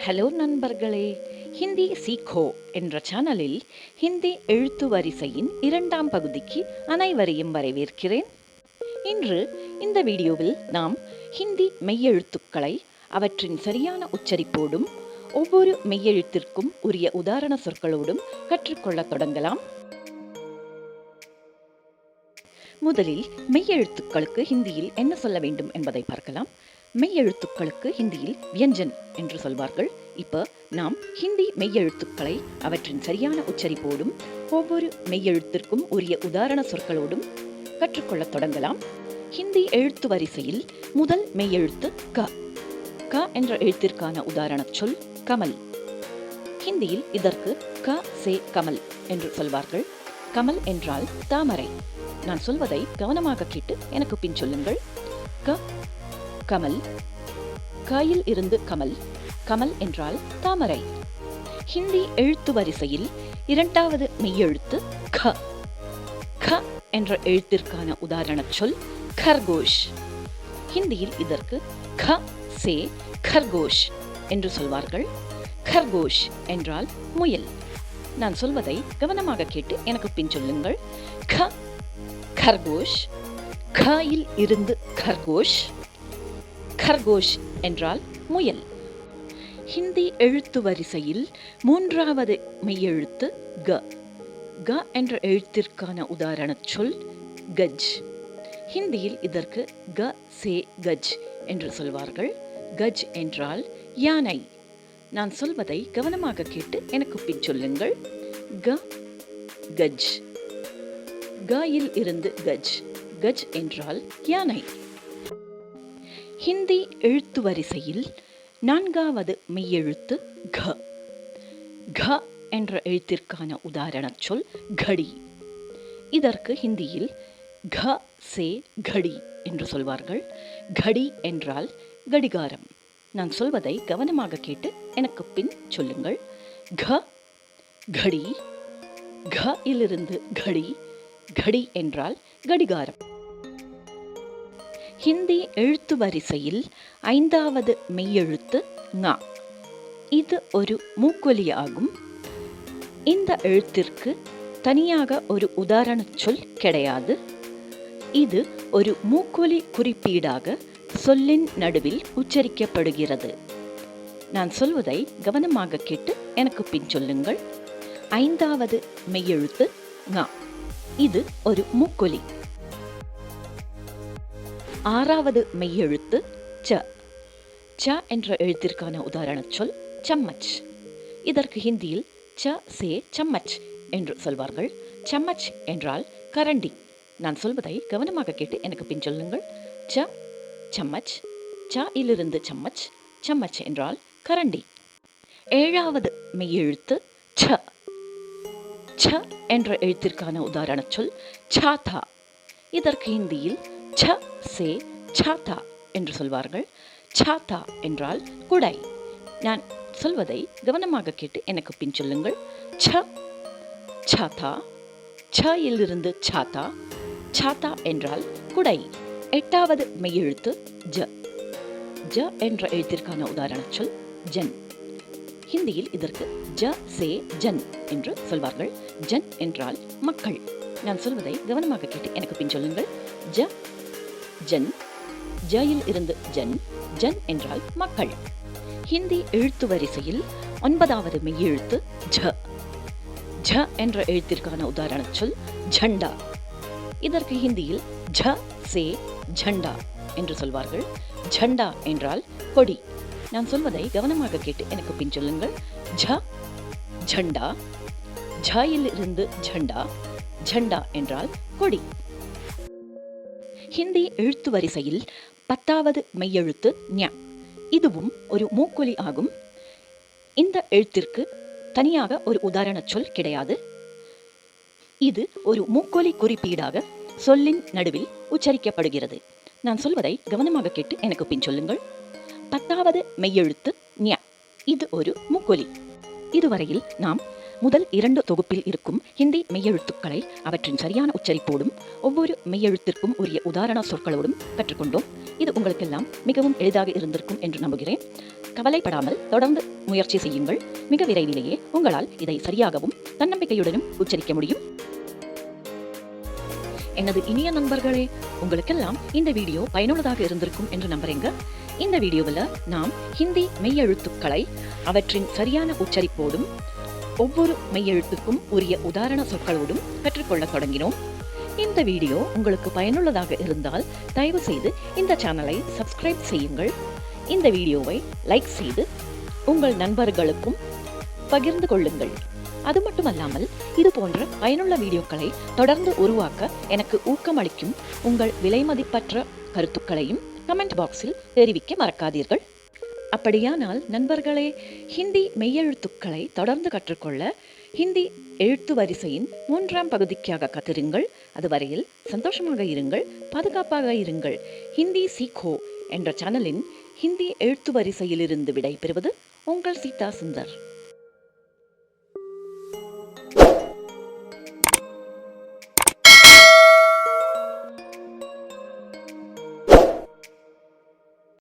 Hello நண்பர்களே, ஹிந்தி சீக்கோ என்ற சேனலில் ஹிந்தி எழுத்து வரிசையின் 2ஆம் பகுதிக்கு அனைவரையும் வரவேற்கிறேன். இன்று இந்த வீடியோவில் நாம் ஹிந்தி மெய்யெழுத்துக்களை அவற்றின் சரியான உச்சரிப்போடும் ஒவ்வொரு மெய்யெழுத்திற்கும் உரிய உதாரண சொற்களோடும் கற்றுக்கொள்ள தொடங்கலாம். முதலில் மெய்யெழுத்துக்களுக்கு ஹிந்தியில் என்ன சொல்ல வேண்டும் என்பதை பார்க்கலாம். மெய்யெழுத்துக்களுக்கு ஹிந்தியில் வியஞ்சன் என்று சொல்வார்கள். இப்போ நாம் ஹிந்தி மெய்யெழுத்துக்களை அவற்றின் சரியான உச்சரிப்போடும் ஒவ்வொரு மெய்யெழுத்திற்கும் உரிய உதாரண சொற்களோடும் கற்றுக்கொள்ள தொடங்கலாம். ஹிந்தி எழுத்து வரிசையில் முதல் மெய்யெழுத்து க. க என்ற எழுத்திற்கான உதாரண சொல் கமல். ஹிந்தியில் இதற்கு க சே கமல் என்று சொல்வார்கள். கமல் என்றால் தாமரை. நான் சொல்வதை கவனமாக கேட்டு எனக்கு பின் சொல்லுங்கள். க கமல், காயில் இருந்து கமல். கமல் என்றால் தாமரை. ஹிந்தி எழுத்து வரிசையில் 2வது மெய்யெழுத்து க. க என்ற எழுத்திற்கான உதாரண சொல் கர்கோஷ். ஹிந்தியில் இதற்கு க சே கர்கோஷ் என்று சொல்வார்கள். கர்கோஷ் என்றால் முயல். நான் சொல்வதை கவனமாக கேட்டு எனக்கு பின் சொல்லுங்கள். க கர்கோஷ், காயில் இருந்து கர்கோஷ். கர்கோஷ் என்றால் முயல். ஹிந்தி எழுத்து வரிசையில் 3வது மெய்யெழுத்து க. க என்ற எழுத்திற்கான உதாரண சொல் கஜ். ஹிந்தியில் இதற்கு க சே கஜ் என்று சொல்வார்கள். கஜ் என்றால் யானை. நான் சொல்வதை கவனமாக கேட்டு எனக்கு பின் சொல்லுங்கள். க கஜ், காயில் இருந்து கஜ். கஜ் என்றால் யானை. ஹிந்தி எழுத்து வரிசையில் 4வது மெய்யெழுத்து க. க என்ற எழுத்திற்கான உதாரண சொல் கடி. இதற்கு ஹிந்தியில் க சே கடி என்று சொல்வார்கள். கடி என்றால் கடிகாரம். நான் சொல்வதை கவனமாக கேட்டு எனக்கு பின் சொல்லுங்கள். க கடி, க இலிருந்து கடி. கடி என்றால் கடிகாரம். ஹிந்தி எழுத்து வரிசையில் 5வது மெய்யெழுத்து ங. இது ஒரு மூக்கொலி ஆகும். இந்த எழுத்திற்கு தனியாக ஒரு உதாரண சொல் கிடையாது. இது ஒரு மூக்கொலி குறிப்பீடாக சொல்லின் நடுவில் உச்சரிக்கப்படுகிறது. நான் சொல்வதை கவனமாக கேட்டு எனக்கு பின் சொல்லுங்கள். 5வது மெய்யெழுத்து ங. இது ஒரு மூக்கொலி. 6வது மெய்யெழுத்து ச. ச என்ற எழுத்திற்கான உதாரண சொல் சம்மச். இதற்கு ஹிந்தியில் ச சே சம்மச் என்று சொல்வார்கள். சம்மச் என்றால் கரண்டி. நான் சொல்வதை கவனமாக கேட்டு எனக்கு பின் சொல்லுங்கள். ச சம்மச், ச இலிருந்து சம்மச். சம்மச் என்றால் கரண்டி. 7வது மெய்யெழுத்து ச. ச என்ற எழுத்திற்கான உதாரண சொல் சாதா. இதற்கு ஹிந்தியில் ச சே சாதா என்று சொல்வார்கள். சாதா என்றால் குடை. நான் சொல்வதை கவனமாக கேட்டு எனக்கு பின் சொல்லுங்கள். ச சாதா, ச இலிருந்து சாதா. சாதா என்றால் குடை. 8வது மெய்யெழுத்து ஜ. ஜ என்ற எழுத்திற்கான உதாரண சொல் ஜன். ஹிந்தியில் இதற்கு ஜ சே ஜன் என்று சொல்வார்கள். ஜன் என்றால் மக்கள். நான் சொல்வதை கவனமாக கேட்டு எனக்கு பின் சொல்லுங்கள். ஜ ஜன், ஜயில் இருந்து ஜன். ஜன் என்றால் மக்கள். ஹிந்தி எழுத்து வரிசையில் 9வது மெய்யெழுத்து ஜ. ஜ என்ற எழுத்திற்கான உதாரண சொல் ஜண்டா. இதற்கு ஹிந்தியில் ஜ சே ஜண்டா என்று சொல்வார்கள். ஜண்டா என்றால் கொடி. நான் சொல்வதை கவனமாக கேட்டு எனக்கு பின் சொல்லுங்கள். ஜ ஜண்டா, ஜாயில் இருந்து ஜண்டா. ஜண்டா என்றால் கொடி. ஹிந்தி எழுத்து வரிசையில் 10வது மெய்யெழுத்து ஞ. இதுவும் ஒரு மூக்கொலி ஆகும். இந்த எழுத்திற்கு தனியாக ஒரு உதாரண சொல் கிடையாது. இது ஒரு மூக்கொலி குறிப்பீடாக சொல்லின் நடுவில் உச்சரிக்கப்படுகிறது. நான் சொல்வதை கவனமாக கேட்டு எனக்கு பின் சொல்லுங்கள். 10வது மெய்யெழுத்து ஞ. இது ஒரு மூக்கொலி. இதுவரையில் நாம் முதல் 2 தொகுப்பில் இருக்கும் ஹிந்தி மெய்யெழுத்துக்களை அவற்றின் சரியான உச்சரிப்போடும் ஒவ்வொரு மெய்யெழுத்திற்கும் உரிய உதாரண சொற்களோடும் கற்றுக்கொண்டோம். இது உங்களுக்கெல்லாம் மிகவும் எளிதாக இருந்திருக்கும் என்று நம்புகிறேன். கவலைப்படாமல் தொடர்ந்து முயற்சி செய்யுங்கள். மிக விரைவிலேயே உங்களால் இதை சரியாகவும் தன்னம்பிக்கையுடனும் உச்சரிக்க முடியும். எனது இனிய நண்பர்களே, உங்களுக்கெல்லாம் இந்த வீடியோ பயனுள்ளதாக இருந்திருக்கும் என்று நம்புறேங்க. இந்த வீடியோவில் நாம் ஹிந்தி மெய்யெழுத்துக்களை அவற்றின் சரியான உச்சரிப்போடும் ஒவ்வொரு மெய்யெழுத்துக்கும் உரிய உதாரண சொற்களோடும் கற்றுக்கொள்ள தொடங்கினோம். இந்த வீடியோ உங்களுக்கு பயனுள்ளதாக இருந்தால் தயவு செய்து இந்த சேனலை சப்ஸ்கிரைப் செய்யுங்கள். இந்த வீடியோவை லைக் செய்து உங்கள் நண்பர்களுக்கும் பகிர்ந்து கொள்ளுங்கள். அது மட்டுமல்லாமல் இது போன்ற பயனுள்ள வீடியோக்களை தொடர்ந்து உருவாக்க எனக்கு ஊக்கமளிக்கும் உங்கள் விலைமதிப்பற்ற கருத்துக்களையும் கமெண்ட் பாக்ஸில் தெரிவிக்க மறக்காதீர்கள். அப்படியானால் நண்பர்களே, ஹிந்தி மெய்யெழுத்துக்களை தொடர்ந்து கற்றுக்கொள்ள ஹிந்தி எழுத்து வரிசையின் 3ஆம் பகுதிக்காக காத்திருங்கள். அதுவரையில் சந்தோஷமாக இருங்கள், பாதுகாப்பாக இருங்கள். ஹிந்தி சீக்கோ என்ற சேனலின் ஹிந்தி எழுத்து வரிசையிலிருந்து விடை பெறுவது உங்கள் சீதா சுந்தர்.